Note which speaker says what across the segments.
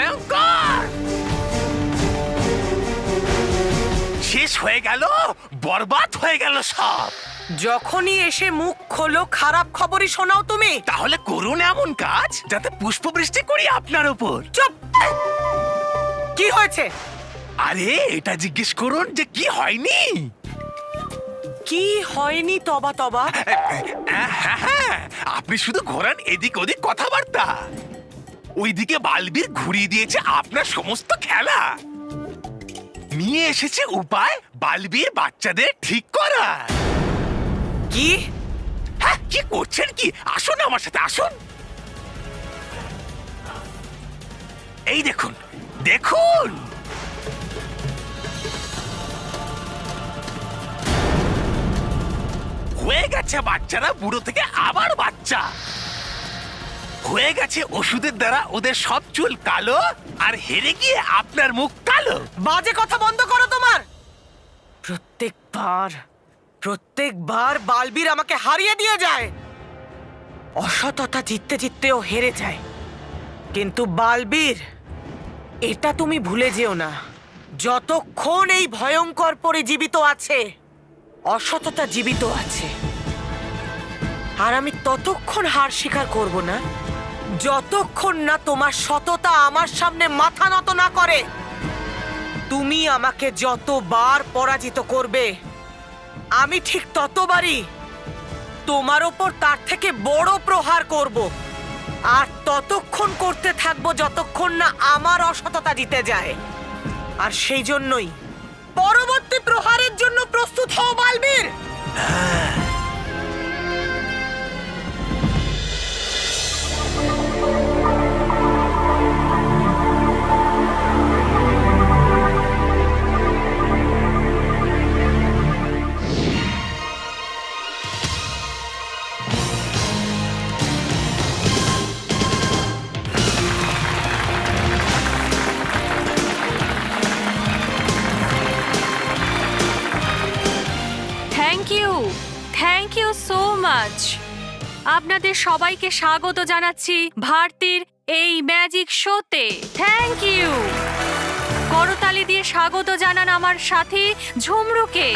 Speaker 1: ভয়ঙ্কর। শেষ হয়ে গেল, বরবাদ হয়ে গেল সব।
Speaker 2: যখনই এসে মুখ খোলো খারাপ খবরই শোনাও তুমি।
Speaker 1: তাহলে করুন এমন কাজ যাতে পুষ্পবৃষ্টি করি আপনার উপর।
Speaker 2: চুপ! কি হয়েছে?
Speaker 1: আরে এটা জিজ্ঞেস করুন যে কি হয়নি।
Speaker 2: কি হয়নি তবা তবা?
Speaker 1: হ্যাঁ, আপনি শুধু ঘোরান এদিক ওদিক কথাবার্তা। ওইদিকে বালবীর ঘুরিয়ে দিয়েছে আপনার সমস্ত খেলা। নিয়ে এসেছে উপায় বালবীর বাচ্চাদের ঠিক করা।
Speaker 2: কি?
Speaker 1: হ্যাঁ, কি করছেন কি? আসুন আমার সাথে আসুন। এই দেখুন, দেখুন। হয়ে গেছে বাচ্চারা বুড়ো থেকে আবার বাচ্চা। হয়ে গেছে ওষুধের দ্বারা ওদের সব চুল কালো, আর হেরে গিয়ে আপনার মুখ কালো।
Speaker 2: বাজে কথা বন্ধ করো তোমার। প্রত্যেকবার বালবীর আমাকে হারিয়ে দিয়ে যায়। অসততা জিততে জিততেও হেরে যায়। কিন্তু বালবীর, এটা তুমি ভুলে যেও না, যতক্ষণ এই ভয়ঙ্কর পরি জীবিত আছে, অসততা জীবিত আছে। আর আমি ততক্ষণ হার স্বীকার করব না যতক্ষণ না তোমার সততা আমার সামনে মাথা নত না করে। তুমি আমাকে যতবার পরাজিত করবে, আমি ঠিক ততবারই তোমার ওপর তার থেকে বড় প্রহার করব। আর ততক্ষণ করতে থাকবো যতক্ষণ না আমার অসততা জিতে যায়। আর সেই জন্যই পরবর্তী প্রহারের জন্য প্রস্তুত হও Balbir.
Speaker 3: Thank you so much. আপনাদের সবাইকে স্বাগত জানাচ্ছি ভারতীর এই ম্যাজিক শোতে। Thank you. করতালি দিয়ে স্বাগত জানান আমার সাথী ঝুমরুকে।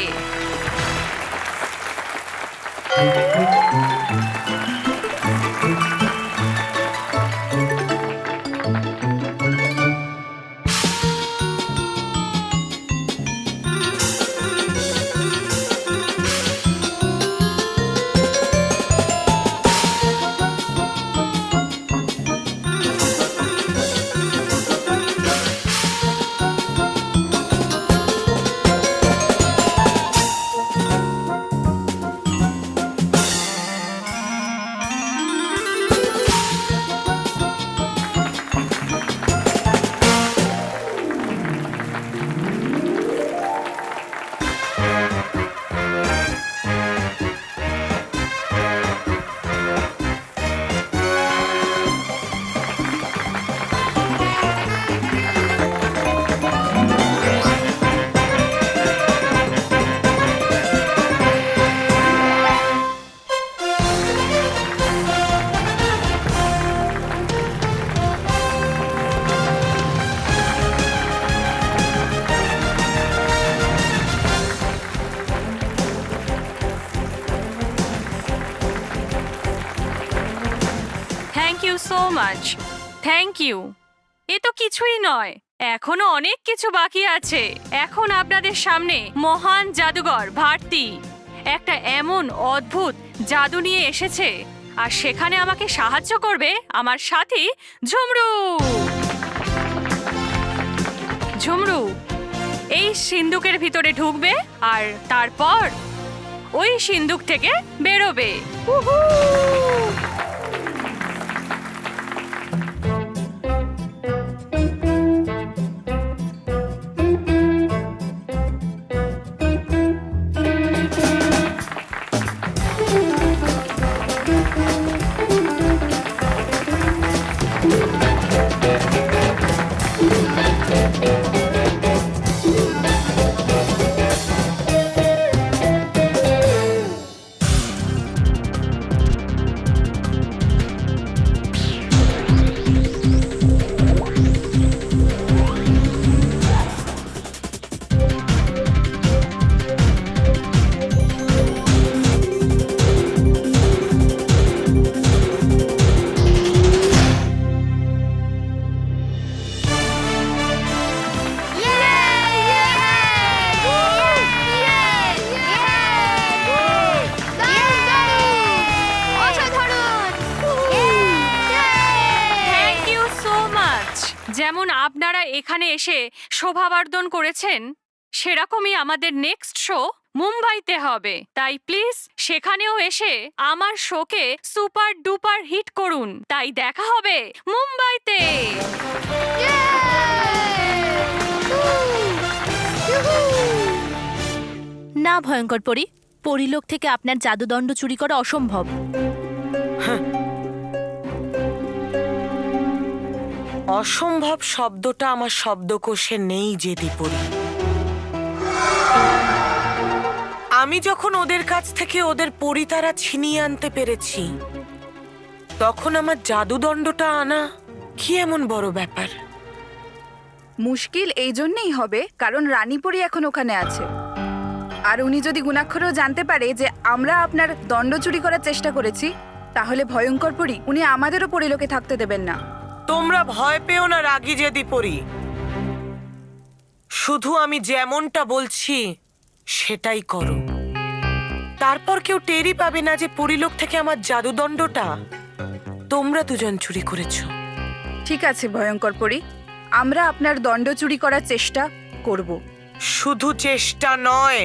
Speaker 3: So much. Thank you. এ তো কিছুই নয়, এখনো অনেক কিছু বাকি আছে। এখন আপনাদের সামনে মহান জাদুঘর ভারতী একটা এমন অদ্ভুত জাদু নিয়ে এসেছে, আর সেখানে আমাকে সাহায্য করবে আমার সাথী ঝুমরু। ঝুমরু এই সিন্দুকের ভিতরে ঢুকবে আর তারপর ওই সিন্দুক থেকে বেরোবে। যেমন আপনারা এখানে এসে শোভাবর্ধন করেছেন, সেরকমই আমাদের নেক্সট শো মুম্বাইতে হবে। তাই প্লিজ সেখানেও এসে আমার শোকে সুপার ডুপার হিট করুন। তাই দেখা হবে মুম্বাইতে।
Speaker 4: না ভয়ঙ্কর পরী, পরিলোক থেকে আপনার জাদুদণ্ড চুরি করা অসম্ভব।
Speaker 2: অসম্ভব শব্দটা আমার শব্দকোষে নেই যে দীপরি। আমি যখন ওদের কাছ থেকে ওদের পরিতারা ছিনিয়ে আনতে পেরেছি, তখন আমার জাদুদণ্ডটা আনা কি এমন বড় ব্যাপার?
Speaker 5: মুশকিল এই জন্যেই হবে কারণ রানীপুরী এখন ওখানে আছে, আর উনি যদি গুণাক্ষরেও জানতে পারে যে আমরা আপনার দণ্ড চুরি করার চেষ্টা করেছি, তাহলে ভয়ঙ্কর পরী উনি আমাদেরও পরিলোকে থাকতে দেবেন না।
Speaker 2: তোমরা ভয় পেও না রাগী যে দীপরি, শুধু আমি যেমনটা বলছি সেটাই করো। তারপর কেউ টেরই পাবে না যে পরিলোক থেকে আমার জাদুদণ্ডটা তোমরা দুজন চুরি করেছো।
Speaker 5: ঠিক আছে ভয়ঙ্কর পরী, আমরা আপনার দণ্ড চুরি করার চেষ্টা করব।
Speaker 2: শুধু চেষ্টা নয়,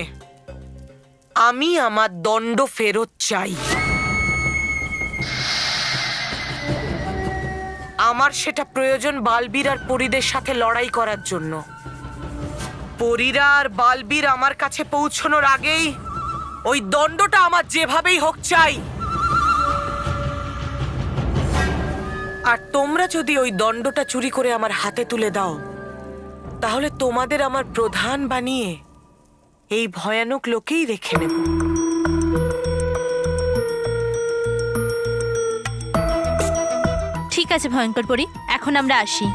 Speaker 2: আমি আমার দণ্ড ফেরত চাই। আমার সেটা প্রয়োজন বালবীর আর পরীদের সাথে লড়াই করার জন্য। পরীরা আর বালবীর আমার কাছে পৌঁছানোর আগেই ওই দণ্ডটা আমার যেভাবেই হোক চাই। আর তোমরা যদি ওই দণ্ডটা চুরি করে আমার হাতে তুলে দাও, তাহলে তোমাদের আমার প্রধান বানিয়ে এই ভয়ানক লোকেই রেখে নেব।
Speaker 4: ঠিক আছে ভয়ঙ্কর পরী, এখন আমরা আসি।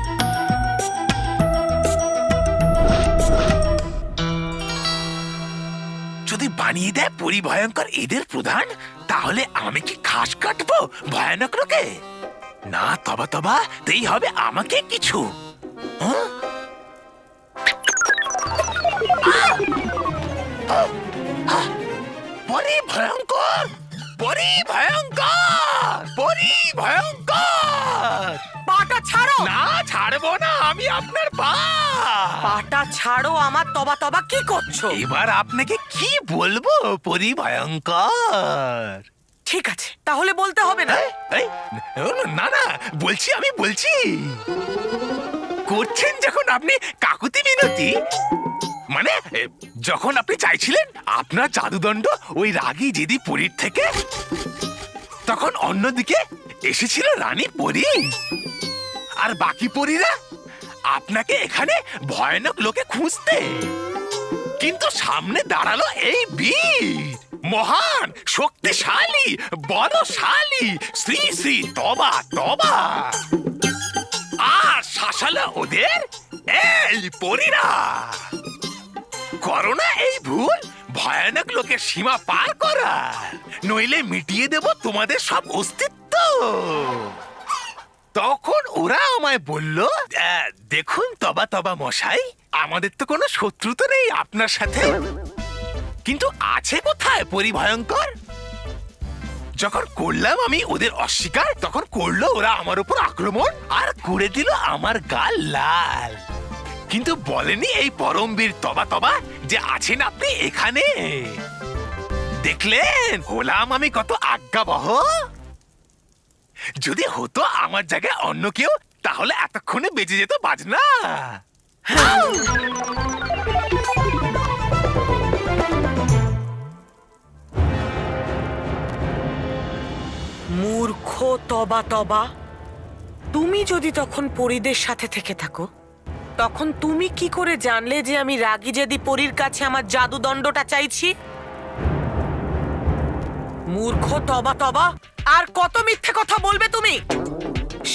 Speaker 1: যদি বানিয়ে দেয় পরি ভয়ঙ্কর এদের প্রধান, তাহলে আমি কি ঘাস কাটবো ভয়ানক লোকে? না, তবা তবা তেই হবে আমাকে কিছু। হ্যাঁ? পরি ভয়ঙ্কর, পরি ভয়ঙ্কর, পরি ভয়ঙ্কর।
Speaker 2: পাটা ছাড়ো!
Speaker 1: না, ছাড়বো না আমি আপনার পা।
Speaker 2: পাটা ছাড়ো আমার! তবা তবা কি করছো?
Speaker 1: এবার আপনাকে কি বলবো পরি ভয়ঙ্কর?
Speaker 2: ঠিক আছে, তাহলে বলতে হবে না।
Speaker 1: এই, না না, বলছি, আমি বলছি। করছেন যখন আপনি কাকুতি মিনতি, মানে যখন আপনি চাইছিলেন আপনার জাদুদণ্ড ওই রাগী জেদি পরীর থেকে, তখন অন্যদিকে এসেছিল রানী পরী, আর বাকি পরীরা আপনাকে এখানে ভয়ানক লোকে খুঁজতে। কিন্তু সামনে দাঁড়ালো এই বীর, মহান, শক্তিশালী, বলশালী, শ্রী শ্রী তবা তবা। আর শাসালো ওদের এই পরীরা। করোনা এই ভুল ভয়ানক লোকের সীমা পার করা, নইলে মিটিয়ে দেব তোমাদের সব অস্তিত্ব। তখন ওরা আমায় বলল, দেখুন তবা তবা মশাই, আমাদের তো কোনো শত্রুতা নেই আপনার সাথে, কিন্তু আছে কোথায় পরি ভয়ঙ্কর? যখন করলাম আমি ওদের অস্বীকার, তখন করলো ওরা আমার উপর আক্রমণ আর করে দিল আমার গাল লাল। কিন্তু বলেনি এই পরমবীর তবা তবা যে আছেন আপনি এখানে। দেখলেন হলাম আমি কত আজ্ঞাবহ। যদি হতো আমার জায়গায় অন্য কেউ, তাহলে এতক্ষণে বেঁচে যেত বাজনা।
Speaker 2: মূর্খ তবা তবা, তুমি যদি তখন পরীদের সাথে থেকে থাকো, তখন তুমি কি করে জানলে যে আমি রাগী জেদি পরীর কাছে আমার জাদুদণ্ডটা চাইছি? মূর্খ তবা তবা, আর কত মিথ্যে কথা বলবে তুমি?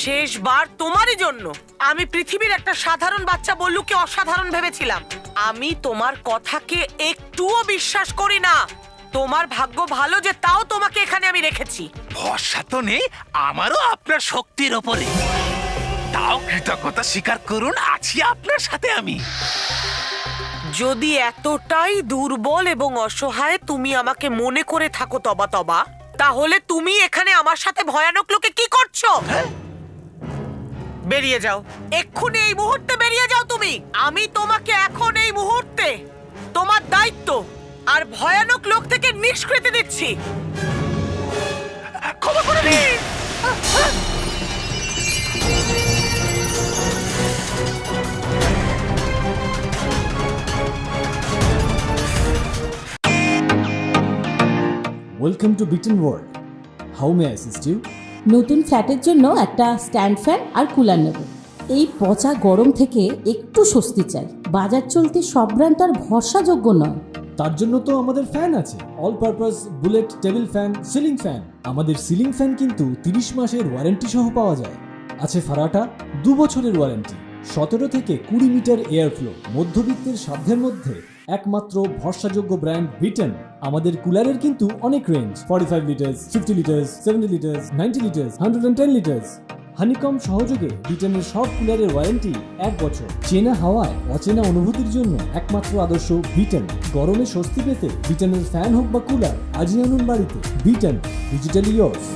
Speaker 2: শেষবার তোমারই জন্য আমি পৃথিবীর একটা সাধারণ বাচ্চা বল্লুকে অসাধারণ ভেবেছিলাম। আমি তোমার কথাকে একটুও বিশ্বাস করি না। তোমার ভাগ্য ভালো যে তাও তোমাকে এখানে আমি রেখেছি।
Speaker 1: ভরসা তো নেই আমারও আপনার শক্তির ওপরে, তাও কৃতজ্ঞতা স্বীকার করুন আছি আপনার সাথে আমি।
Speaker 2: যদি এতটাই দুর্বল এবং অসহায় তুমি আমাকে মনে করে থাকো তবা তবা, তাহলে তুমি এখানে আমার সাথে ভয়ানক লোকে কি করছো? বেরিয়ে যাও, এক্ষুনি এই মুহূর্তে বেরিয়ে যাও তুমি। আমি তোমাকে এখন এই মুহূর্তে তোমার দায়িত্ব আর ভয়ানক লোক থেকে নিষ্কৃতি দিচ্ছি।
Speaker 1: ক্ষমা করে দিন।
Speaker 6: Welcome to Britain world. How may I assist you?
Speaker 7: নতুন ফ্ল্যাটের জন্য একটা স্ট্যান্ড ফ্যান আর কুলার নেব। এই পচা গরম থেকে একটু স্বস্তি চাই। বাজার চলতে সব ব্র্যান্ড আর ভরসাযোগ্য নয়।
Speaker 6: তার জন্য তো আমাদের ফ্যান আছে, all purpose bullet table fan, ceiling fan. আমাদের সিলিং ফ্যান কিন্তু 30 মাসের ওয়ারেন্টি সহ পাওয়া যায়। আছে ফারাটা 2 বছরের ওয়ারেন্টি, 17 থেকে 20 মিটার এয়ার ফ্লো। মধ্যবিত্তের সাধ্যের মধ্যে একমাত্র ভরসাযোগ্য ব্র্যান্ড বিটেন। আমাদের কুলারের কিন্তু অনেক range, 45 litres, 50 litres, 70 litres, 90 litres, 110 litres. Honeycomb সহযোগে বিটেনের সব কুলারের ওয়ারেন্টি 1 বছর। চেনা হাওয়ায় অচেনা অনুভূতির জন্য একমাত্র আদর্শ বিটেন। গরমে স্বস্তি পেতে বিটেনের ফ্যান হোক বা কুলার, আজই আনুন বাড়িতে। Beaten, digitally yours.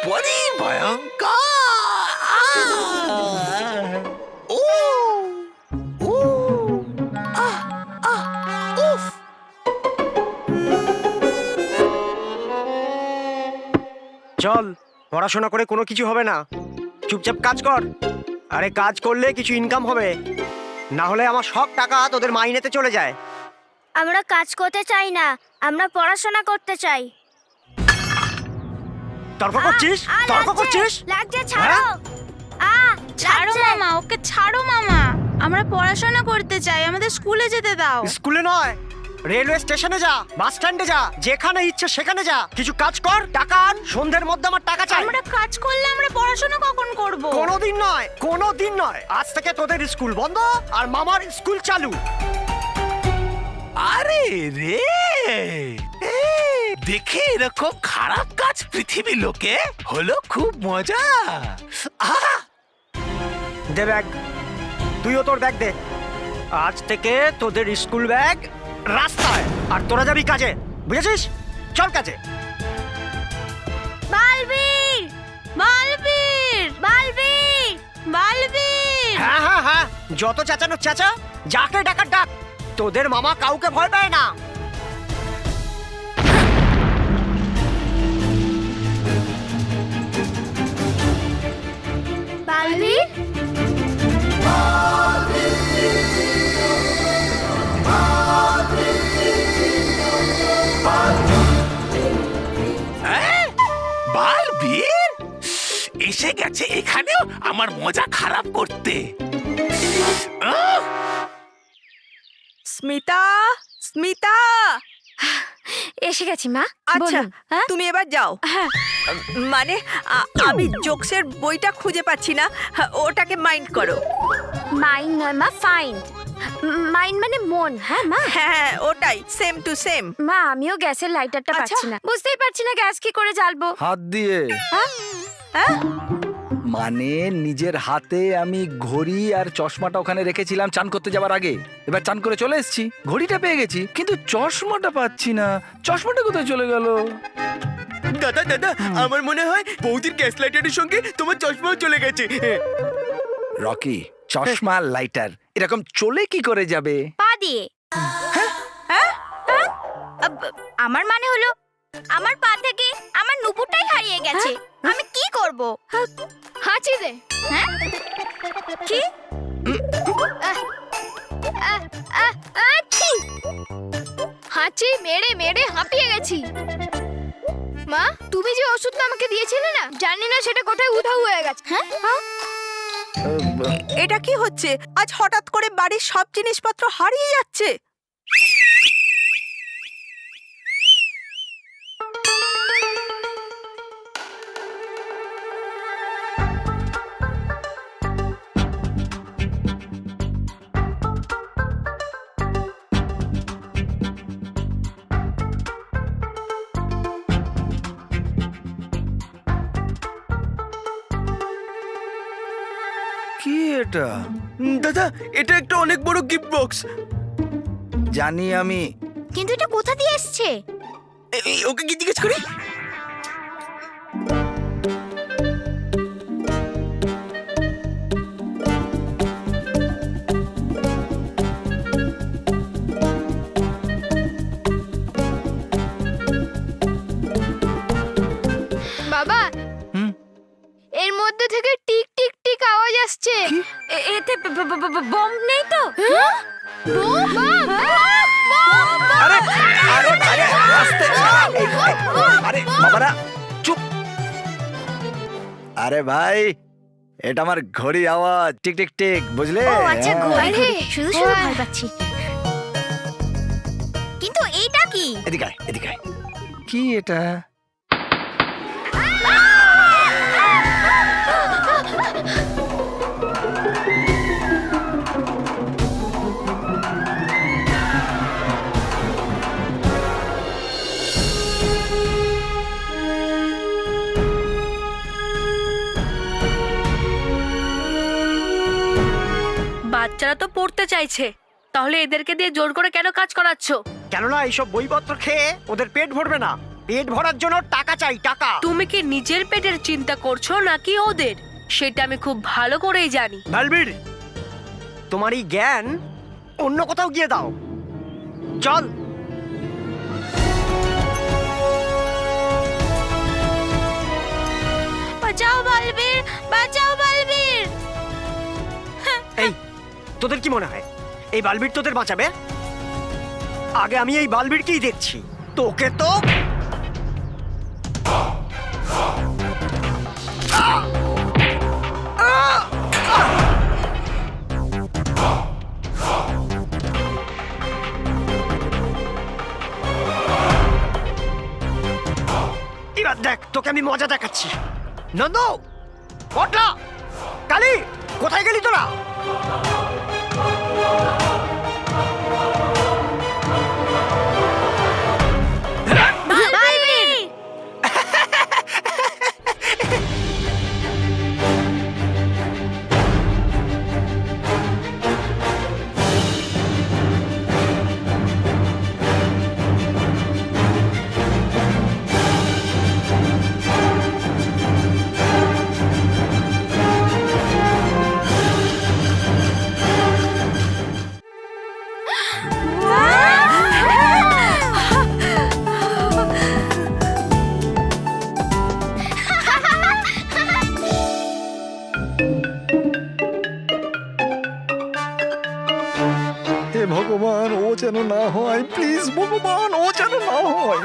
Speaker 1: বড়ি ভয়ঙ্কর। ও ও উফ।
Speaker 8: চল, পড়াশোনা করে কোনো কিছু হবে না, চুপচাপ কাজ কর। আরে কাজ করলে কিছু ইনকাম হবে, না হলে আমার সব টাকা তোদের মাইনেতে চলে যায়।
Speaker 9: আমরা কাজ করতে চাই না, আমরা পড়াশোনা করতে চাই।
Speaker 8: তর্ক করছিস? তর্ক করছিস?
Speaker 9: লাগছে, ছাড়ো।
Speaker 10: ছাড়ো মামা, ওকে ছাড়ো মামা। আমরা পড়াশোনা করতে চাই, আমাদের স্কুলে যেতে দাও।
Speaker 8: স্কুলে নয়, রেলওয়ে স্টেশনে যা, বাস স্ট্যান্ডে যা, যেখানে ইচ্ছে সেখানে যা, কিছু কাজ কর, টাকা আন। সন্ধ্যের মধ্যে আমার টাকা চাই।
Speaker 10: আমরা কাজ করলে আমরা পড়াশোনা কখন করব?
Speaker 8: কোনোদিন নয়, কোনোদিন নয়। আজ থেকে তোদের স্কুল বন্ধ আর মামার স্কুল চালু।
Speaker 1: আরে রে, দেখে এরকম খারাপ কাজ পৃথিবী লোকে হলো খুব মজা। আহা!
Speaker 8: দে ব্যাগ, তুইও তোর ব্যাগ দে। আজ থেকে তোদের স্কুল ব্যাগ রাস্তায়, আর তোরা যাবি কাজে, বুঝেছিস? চল কাজে।
Speaker 9: বালবীর, বালবীর, বালবীর, বালবীর।
Speaker 8: হ্যাঁ হ্যাঁ হ্যাঁ, যত চেঁচানো চেঁচা, যাকে ডাকার ডাক। তোদের মামা কাউকে ভয় পায় না।
Speaker 9: বালবীর,
Speaker 1: হ্যাঁ? বালবীর এসে গেছে এখানেও আমার মজা খারাপ করতে। আহ!
Speaker 11: স্মিতা, স্মিতা,
Speaker 9: এসে গেছি মা।
Speaker 11: আচ্ছা
Speaker 9: বলুন। হ্যাঁ?
Speaker 11: তুমি এবার যাও।
Speaker 9: হ্যাঁ।
Speaker 11: মানে আমি জোকসের বইটা খুঁজে পাচ্ছি না, ওটাকে মাইন্ড করো।
Speaker 9: মাইন্ড নয় মা, ফাইন। মাইন্ড মানে মন। হ্যাঁ মা।
Speaker 11: হ্যাঁ ওটাই, সেম টু সেম।
Speaker 9: মা, আমিও গ্যাসের লাইটারটা
Speaker 11: আচ্ছা।
Speaker 9: পাচ্ছি না, বুঝতেই পারছি না গ্যাস কি করে জ্বালবো।
Speaker 12: হাত দিয়ে।
Speaker 11: হ্যাঁ?
Speaker 12: মানে নিজের হাতে আমি ঘড়ি আর চশমাটা ওখানে রেখেছিলাম চান করতে যাবার আগে। এবার চান করে চলে এসেছি, ঘড়িটা পেয়ে গেছি, কিন্তু চশমাটা পাচ্ছি না। চশমাটা কোথায় চলে গেল?
Speaker 8: দাদা দাদা, আমার মনে হয় বৌদির গ্যাস লাইটারের সঙ্গে তোমার চশমাও চলে গেছে।
Speaker 12: রকি, চশমা লাইটার এরকম চলে কি করে যাবে?
Speaker 9: পা দিয়ে। আমার মানে হলো আমার পা থেকে আমার নুপুরটাই হারিয়ে গেছে। আমি কি করব? হাঁচি দে। হ্যাঁ? কি? হাঁচি মেরে মেরে হাঁপিয়ে গেছি। মা, তুমি যে ওষুধটা আমাকে দিয়েছিলে না, জানি না সেটা কোথায় উধাও হয়ে গেছে। হ্যাঁ?
Speaker 11: এটা কি হচ্ছে? আজ হঠাৎ করে বাড়ির সব জিনিসপত্র হারিয়ে যাচ্ছে।
Speaker 12: কি এটা?
Speaker 8: দাদা, এটা একটা অনেক বড় গিফট বক্স।
Speaker 12: জানি আমি,
Speaker 9: কিন্তু এটা কোথা দিয়ে এসেছে?
Speaker 8: ওকে কি জিজ্ঞেস করি?
Speaker 9: বাবা এর মধ্যে থেকে টিক টিক টিক আওয়াজ আসছে।
Speaker 3: এতে বম নেই তো?
Speaker 8: আরে আরে আরে আস্তে, আরে বাবারা চুপ। আরে ভাই, এটা আমার ঘড়ি আওয়াজ, টিক টিক টিক, বুঝলে?
Speaker 9: আচ্ছা ঘড়ি, শুধু শুধু ভয় পাচ্ছি। কিন্তু এইটা কি?
Speaker 8: এদিকে আয়, এদিকে আয়। কি এটা?
Speaker 4: বাচ্চারা তো পড়তে চাইছে, তাহলে এদেরকে দিয়ে জোর করে কেন কাজ করাচ্ছ?
Speaker 8: কেননা এইসব বইপত্র খেয়ে ওদের পেট ভরবে না। পেট ভরার জন্য টাকা চাই, টাকা।
Speaker 4: তুমি কি নিজের পেটের চিন্তা করছো নাকি ওদের? সেটা আমি খুব ভালো করেই জানি।
Speaker 8: বালবীর, তোমার এই জ্ঞান অন্য কোথাও গিয়ে দাও। চল।
Speaker 10: বাঁচাও বালবীর, বাঁচাও বালবীর।
Speaker 8: এই, তোদের কি মনে হয় এই বালবীর তোদের বাঁচাবে? আগে আমি এই বালবীরকেই দেখছি। তোকে তো এবার দেখ, তোকে আমি মজা দেখাচ্ছি। নন্দু, পটলা, কালী, কোথায় গেলি তোরা?
Speaker 12: ভগবান, ও যেন না হয়, প্লিজ ভগবান, ও যেন না হয়।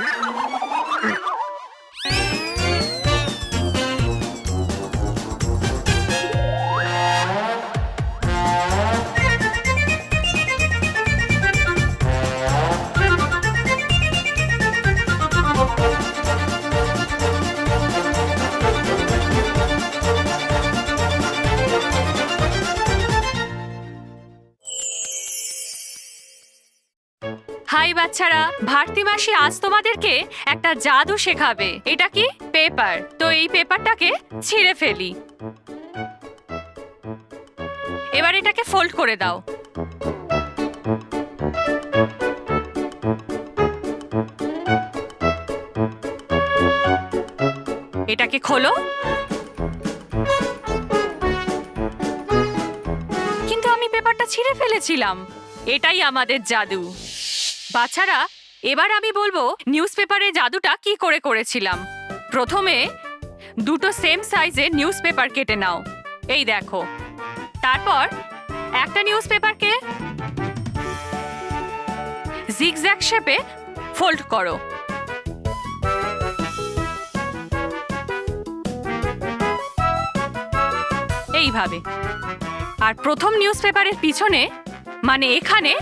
Speaker 3: হাই বাচ্চারা, ভারতী মাসি আজ তোমাদেরকে একটা জাদু শেখাবে। এটা কি? পেপার। তো এই পেপারটাকে ছিঁড়ে ফেলি। এবার এটাকে ফোল্ড করে দাও। এটাকে খোলো। কিন্তু আমি পেপারটা ছিঁড়ে ফেলেছিলাম। এটাই আমাদের জাদু। বাচ্চারা, এবার আমি বলবো নিউজ পেপারে জাদুটা কি করে করেছিলাম। প্রথমে দুটো সেম সাইজের নিউজ পেপার কেটে নাও, এই দেখো। তারপর একটা নিউজ পেপারকে জিগজ্যাগ শেপে ফোল্ড করো। এইভাবে। আর প্রথম নিউজ পেপারের পিছনে, মানে এখানে,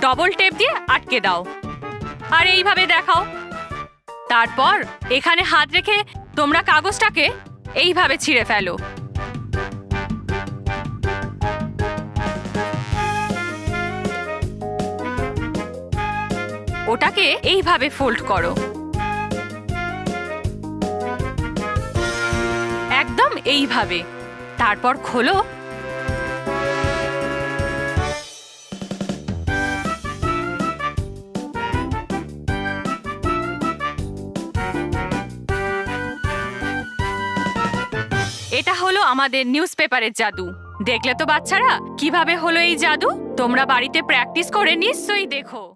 Speaker 3: ডবল টেপ দিয়ে আটকে দাও। আর এইভাবে দেখাও। তারপর এখানে হাত রেখে তোমরা কাগজটাকে এইভাবে ছিঁড়ে ফেলো। ওটাকে এইভাবে ফোল্ড করো, একদম এইভাবে। তারপর খোলো। এটা হলো আমাদের নিউজ পেপারের জাদু। দেখলে তো বাচ্চারা কিভাবে হলো এই জাদু? তোমরা বাড়িতে প্র্যাকটিস করে নিশ্চয়ই দেখো।